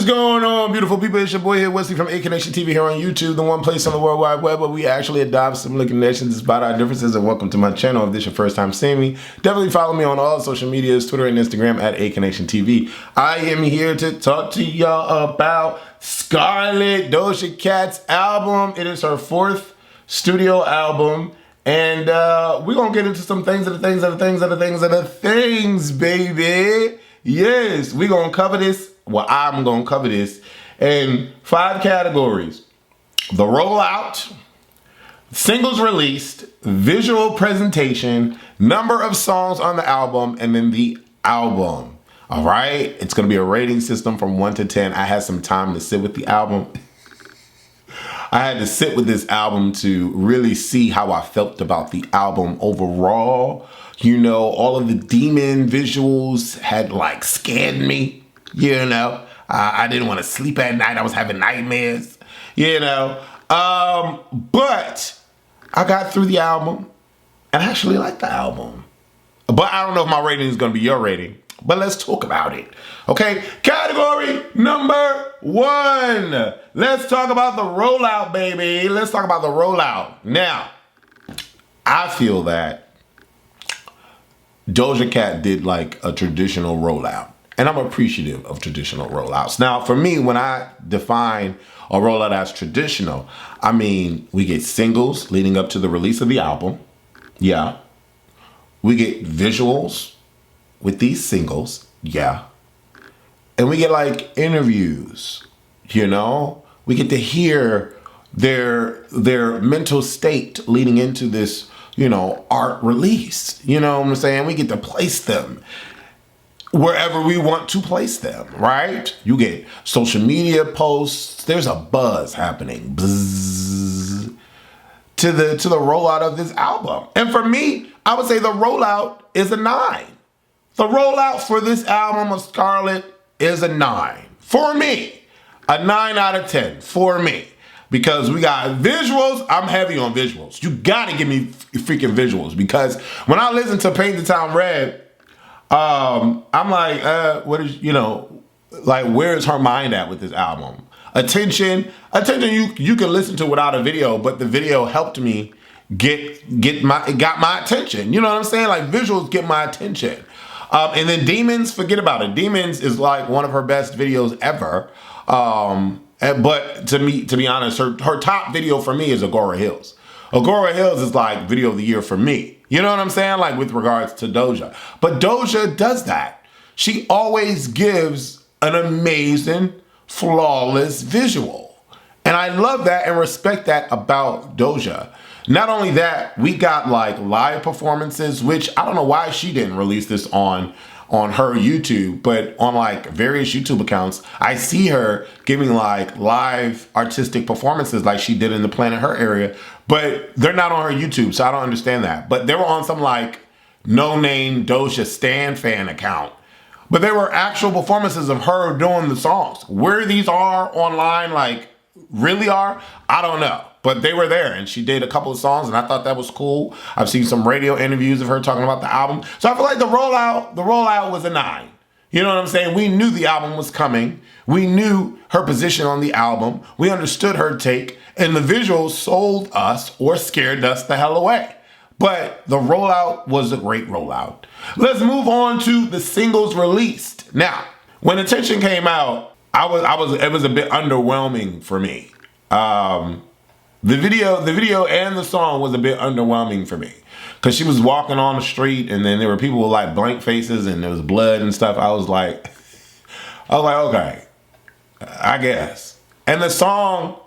is going on, beautiful people? It's your boy here, Wesley from AK Nation TV here on YouTube, the one place on the World Wide Web where we actually adopt similar connections despite our differences. And welcome to my channel. If this is your first time seeing me, definitely follow me on all social medias, Twitter and Instagram at AK Nation TV. I am here to talk to y'all about Scarlet, Doja Cat's album. It is her 4th studio album. And we're going to get into some things, baby. Yes, we're going to cover this. Well, I'm going to cover this in 5 categories. The rollout, singles released, visual presentation, number of songs on the album, and then the album. All right? It's going to be a rating system from 1 to 10. I had some time to sit with the album. I had to sit with this album to really see how I felt about the album overall. You know, all of the demon visuals had like scared me, you know. I didn't want to sleep at night. I was having nightmares, you know. But I got through the album and I actually liked the album. But I don't know if my rating is going to be your rating. But let's talk about it. Okay, category number 1. Let's talk about the rollout, baby. Let's talk about the rollout. Now, I feel that Doja Cat did like a traditional rollout. And I'm appreciative of traditional rollouts. Now, for me, when I define a rollout as traditional, I mean, we get singles leading up to the release of the album. Yeah. We get visuals with these singles. Yeah. And we get like interviews, you know? We get to hear their mental state leading into this, you know, art release. You know what I'm saying? We get to place them wherever we want to place them, right? You get social media posts. There's a buzz happening. Buzz, to the rollout of this album. And for me, I would say the rollout is a 9. The rollout for this album of Scarlet is a 9. For me. A 9 out of 10. For me. Because we got visuals. I'm heavy on visuals. You gotta give me freaking visuals. Because when I listen to Paint the Town Red, I'm like, what is, you know, like, where is her mind at with this album? Attention, you can listen to without a video, but the video helped me got my attention. You know what I'm saying? Like, visuals get my attention. And then Demons, forget about it. Demons is like one of her best videos ever. But to be honest, her top video for me is Agora Hills. Agora Hills is like video of the year for me. You know what I'm saying? Like with regards to Doja. But Doja does that. She always gives an amazing, flawless visual. And I love that and respect that about Doja. Not only that, we got like live performances, which I don't know why she didn't release this on her YouTube, but on like various YouTube accounts, I see her giving like live artistic performances like she did in the Planet Her area, but they're not on her YouTube, so I don't understand that. But they were on some like no-name Doja Stan fan account. But there were actual performances of her doing the songs. Where these are online, like really are, I don't know. But they were there, and she did a couple of songs, and I thought that was cool. I've seen some radio interviews of her talking about the album. So I feel like the rollout was a 9. You know what I'm saying? We knew the album was coming. We knew her position on the album. We understood her take, and the visuals sold us or scared us the hell away. But the rollout was a great rollout. Let's move on to the singles released. Now, when Attention came out, it was a bit underwhelming for me. The video and the song was a bit underwhelming for me. Cause she was walking on the street and then there were people with like blank faces and there was blood and stuff. I was like, okay, I guess. And the song,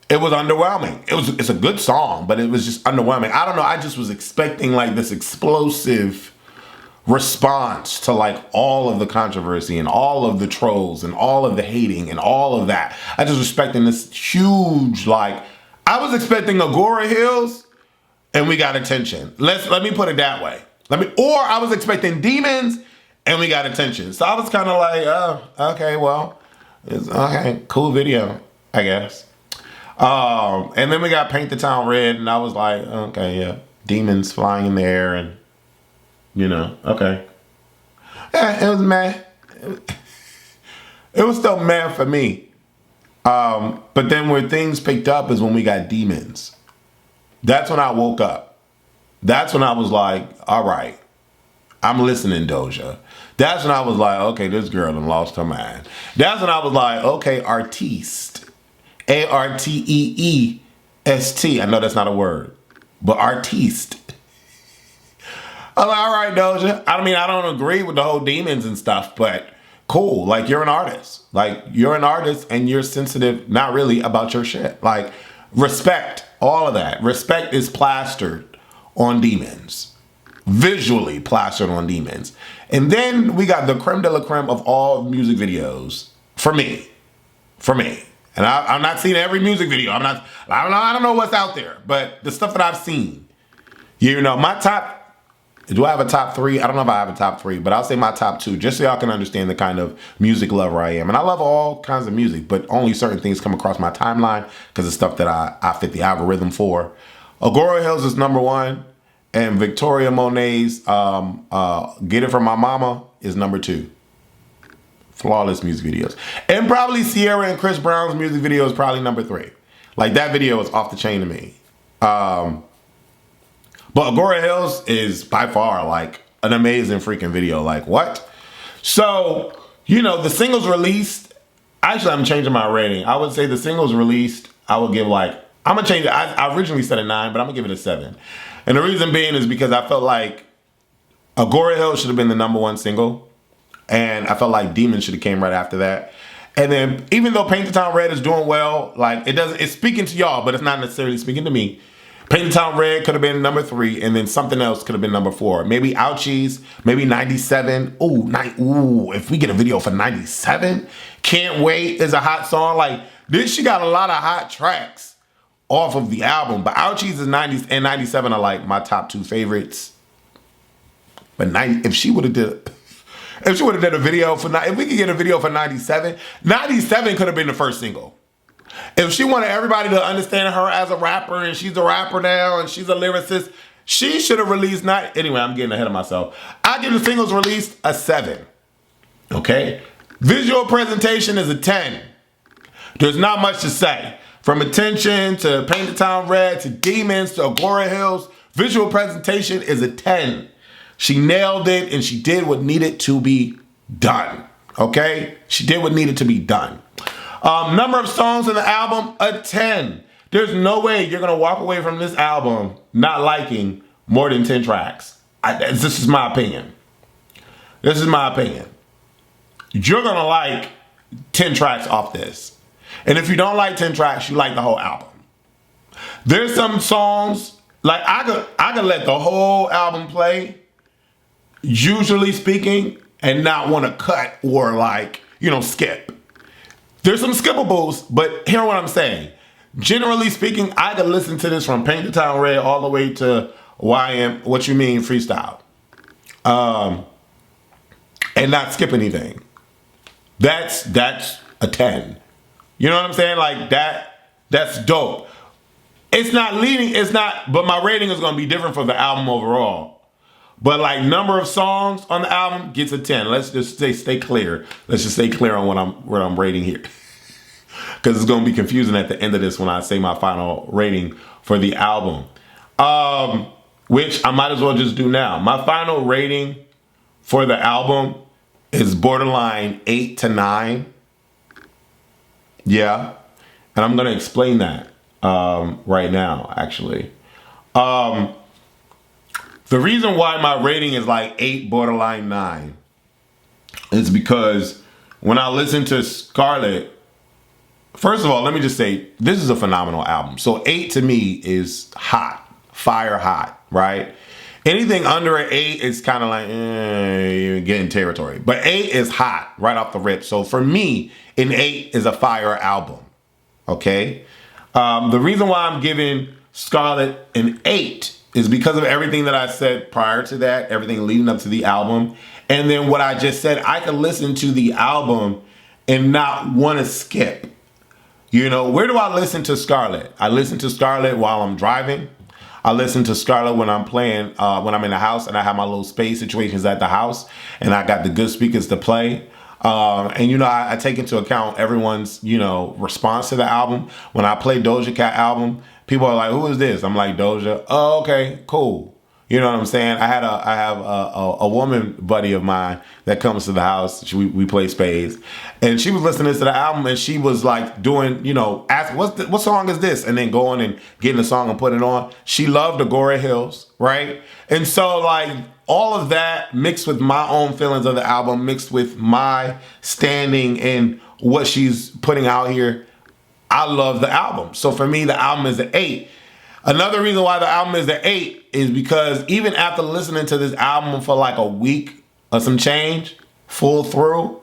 it was underwhelming. It's a good song, but it was just underwhelming. I don't know, I just was expecting like this explosive response to like all of the controversy and all of the trolls and all of the hating and all of that. I just was expecting this huge, like, I was expecting Agora Hills and we got Attention. Let me put it that way. Or I was expecting Demons and we got Attention. So I was kind of like, oh, okay, well, it's okay, cool video, I guess. And then we got Paint the Town Red and I was like, okay, yeah, demons flying in the air and, you know, okay. Yeah, it was meh. It was still meh for me. But then where things picked up is when we got demons. That's when I woke up. That's when I was like, all right, I'm listening, Doja. That's when I was like, okay, this girl done lost her mind. That's when I was like, okay, artiste. Arteest. I know that's not a word, but artiste. I'm like, all right, Doja. I mean, I don't agree with the whole demons and stuff, but cool. Like, you're an artist. Like, you're an artist and you're sensitive, not really, about your shit. Like, respect, all of that. Respect is plastered on demons. Visually plastered on demons. And then we got the creme de la creme of all music videos. For me. And I'm not seeing every music video. I don't know what's out there. But the stuff that I've seen. You know, my top... Do I have a top 3? I don't know if I have a top 3, but I'll say my top 2, just so y'all can understand the kind of music lover I am. And I love all kinds of music, but only certain things come across my timeline because it's stuff that I fit the algorithm for. Agora Hills is number 1, and Victoria Monet's Get It From My Mama is number 2. Flawless music videos. And probably Sierra and Chris Brown's music video is probably number 3. Like, that video is off the chain to me. But Agora Hills is by far like an amazing freaking video. Like, what? So, you know, the singles released. Actually, I'm changing my rating. I would say the singles released, I would give like, I'm going to change it. I originally said a 9, but I'm going to give it a 7. And the reason being is because I felt like Agora Hills should have been the number 1 single. And I felt like Demon should have came right after that. And then even though Paint the Town Red is doing well, like it's speaking to y'all, but it's not necessarily speaking to me. Paint the Town Red could have been number 3, and then something else could have been number 4. Maybe Ouchies, maybe 97. Ooh, if we get a video for 97, Can't Wait is a hot song. Like, this, she got a lot of hot tracks off of the album, but Ouchies is 90s and 97 are like my top 2 favorites. But if she would have did a video for, if we could get a video for 97 could have been the first single. If she wanted everybody to understand her as a rapper, and she's a rapper now, and she's a lyricist, she should have released anyway, I'm getting ahead of myself. I give the singles released a 7. Okay? Visual presentation is a 10. There's not much to say. From Attention to Paint the Town Red to Demons to Agora Hills, visual presentation is a 10. She nailed it, and she did what needed to be done. Okay? She did what needed to be done. Number of songs in the album, a 10. There's no way you're going to walk away from this album not liking more than 10 tracks. This is my opinion. You're going to like 10 tracks off this. And if you don't like 10 tracks, you like the whole album. There's some songs, like I could let the whole album play, usually speaking, and not want to cut or like, skip. There's some skippables, but hear what I'm saying. Generally speaking, I could listen to this from Paint the Town Red all the way to What You Mean Freestyle. And not skip anything. That's a 10. You know what I'm saying? Like that's dope. But my rating is going to be different for the album overall. But like number of songs on the album gets a 10. Let's just stay clear. Let's just stay clear on what I'm rating here. Because it's going to be confusing at the end of this when I say my final rating for the album. Which I might as well just do now. My final rating for the album is borderline 8 to 9. Yeah. And I'm going to explain that right now, actually. The reason why my rating is like 8, borderline 9, is because when I listen to Scarlet, first of all, let me just say, this is a phenomenal album. So 8 to me is hot, fire hot, right? Anything under an 8 is kind of like, you're getting territory. But 8 is hot right off the rip. So for me, an 8 is a fire album, okay? The reason why I'm giving Scarlet an 8 is because of everything that I said prior to that, everything leading up to the album. And then what I just said, I can listen to the album and not want to skip. Where do I listen to Scarlet? I listen to Scarlet while I'm driving. I listen to Scarlet when I'm playing, when I'm in the house and I have my little space situations at the house and I got the good speakers to play. And, you know, I take into account everyone's, you know, response to the album. When I play Doja Cat album, people are like, who is this? I'm like, Doja. Oh, okay, cool. You know what I'm saying? I have a woman buddy of mine that comes to the house. We play spades, and she was listening to the album, and she was like doing, you know, ask what song is this, and then going and getting the song and putting it on. She loved Agora Hills, right? And so like all of that mixed with my own feelings of the album, mixed with my standing in what she's putting out here, I love the album. So for me, the album is an 8. Another reason why the album is an 8 is because even after listening to this album for like a week or some change, full through,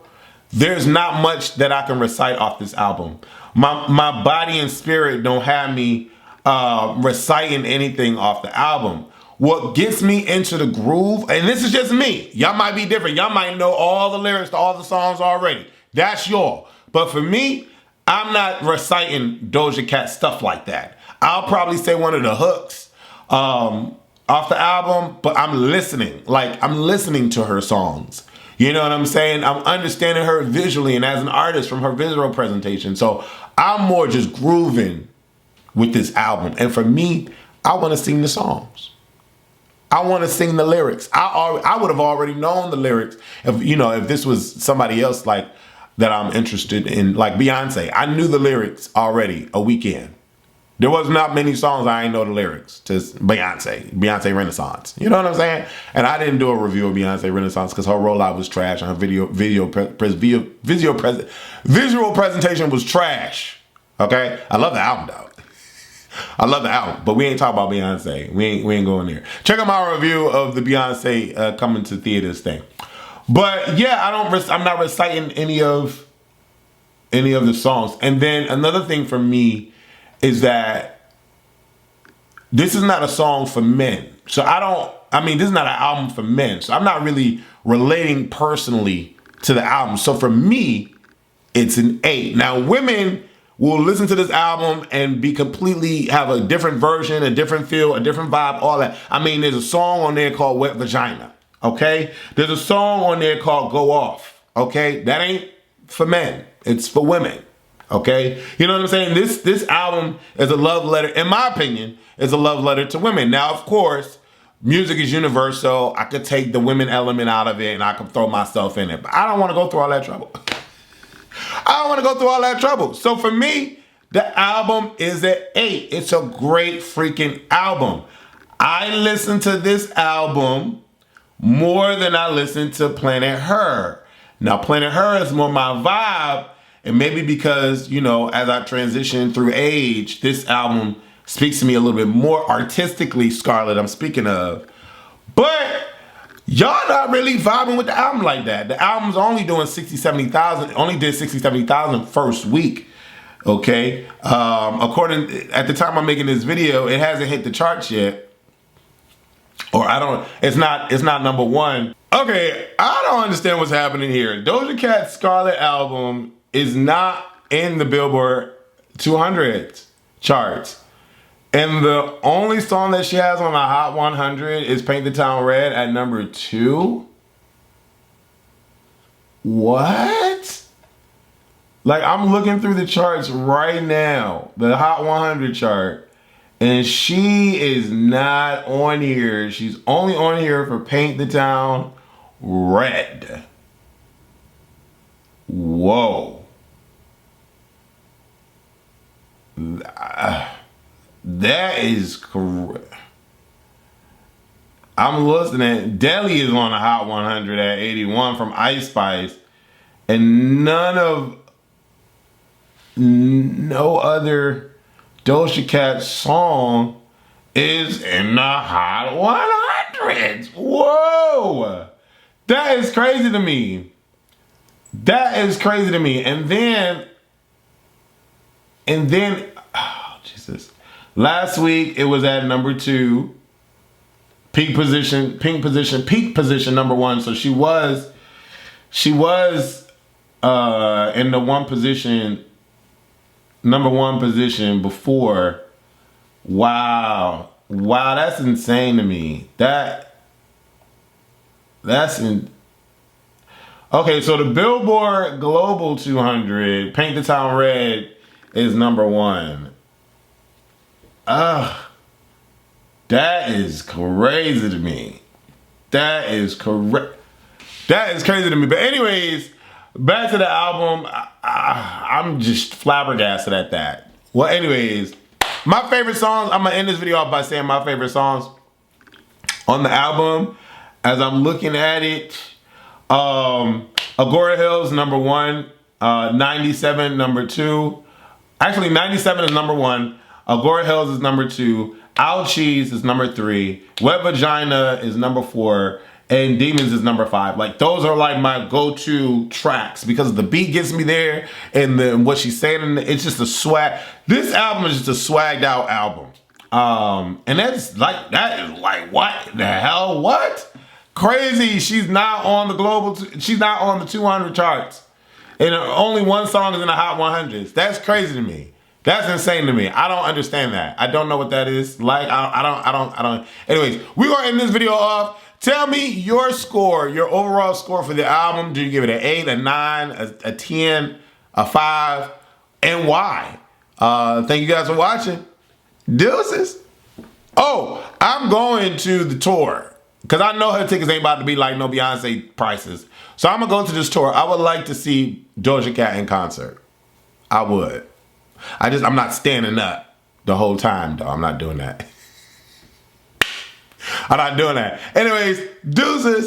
there's not much that I can recite off this album. My body and spirit don't have me reciting anything off the album. What gets me into the groove, and this is just me, y'all might be different. Y'all might know all the lyrics to all the songs already. That's y'all. But for me, I'm not reciting Doja Cat stuff like that. I'll probably say one of the hooks off the album, but I'm listening. Like, I'm listening to her songs. You know what I'm saying? I'm understanding her visually and as an artist from her visual presentation. So I'm more just grooving with this album. And for me, I want to sing the songs. I want to sing the lyrics. I would have already known the lyrics if, you know, if this was somebody else like that I'm interested in, like Beyonce. I knew the lyrics already a weekend. There was not many songs I ain't know the lyrics to Beyonce Renaissance. You know what I'm saying? And I didn't do a review of Beyonce Renaissance because her rollout was trash and her visual presentation was trash. Okay? I love the album though. I love the album, but we ain't talking about Beyonce. We ain't going there. Check out my review of the Beyonce coming to theaters thing. But yeah, I'm not reciting any of the songs. And then another thing for me is that this is not a song for men. So this is not an album for men. So I'm not really relating personally to the album. So for me, it's an 8. Now, women will listen to this album and have a different version, a different feel, a different vibe, all that. I mean, there's a song on there called Wet Vagina, okay? There's a song on there called Go Off, okay? That ain't for men. It's for women. Okay, you know what I'm saying? This album is a love letter, in my opinion, is a love letter to women. Now, of course, music is universal. I could take the women element out of it and I could throw myself in it, but I don't want to go through all that trouble. I don't want to go through all that trouble. So for me, the album is an 8. It's a great freaking album. I listen to this album more than I listen to Planet Her. Now, Planet Her is more my vibe. And maybe because, you know, as I transition through age, this album speaks to me a little bit more artistically, Scarlet, I'm speaking of. But y'all not really vibing with the album like that. The album's only doing 60, 70,000, only did 60, 70,000 first week. Okay. At the time I'm making this video, it hasn't hit the charts yet. It's not number 1. Okay, I don't understand what's happening here. Doja Cat's Scarlet album is not in the Billboard 200 charts. And the only song that she has on the Hot 100 is Paint the Town Red at number 2. What? Like, I'm looking through the charts right now, the Hot 100 chart, and she is not on here. She's only on here for Paint the Town Red. Whoa. That is correct. I'm listening. Deli is on the Hot 100 at 81 from Ice Spice, and no other Doja Cat song is in the Hot 100s. Whoa, that is crazy to me. That is crazy to me. And then, oh, Jesus. Last week, it was at number 2. Peak position, number 1. So she was in the number 1 position before. Wow, that's insane to me. Okay, Okay, so the Billboard Global 200, Paint the Town Red, is number 1. That is crazy to me. That is correct. That is crazy to me. But anyways, back to the album. I'm just flabbergasted at that. Well, anyways, my favorite songs. I'm gonna end this video off by saying my favorite songs on the album. As I'm looking at it, Agora Hills number 1, 97 number 2. Actually, 97 is number 1. Agora Hills is number 2. Ouchies is number 3. Wet Vagina is number 4. And Demons is number 5. Like, those are like my go-to tracks because the beat gets me there, and then what she's saying, and it's just a swag. This album is just a swagged out album. And that is like what the hell? What? Crazy. She's not on the global. She's not on the 200 charts, and only one song is in the hot 100s. That's crazy to me. That's insane to me. I don't understand that. I don't know what that is. Like, I don't. Anyways, we're gonna end this video off. Tell me your score, your overall score for the album. Do you give it an 8, a 9, a 10, a 5, and why? Thank you guys for watching. Deuces. Oh, I'm going to the tour because I know her tickets ain't about to be like no Beyonce prices. So I'm gonna go to this tour. I would like to see Doja Cat in concert. I would. I'm not standing up the whole time though. I'm not doing that. I'm not doing that. Anyways, deuces.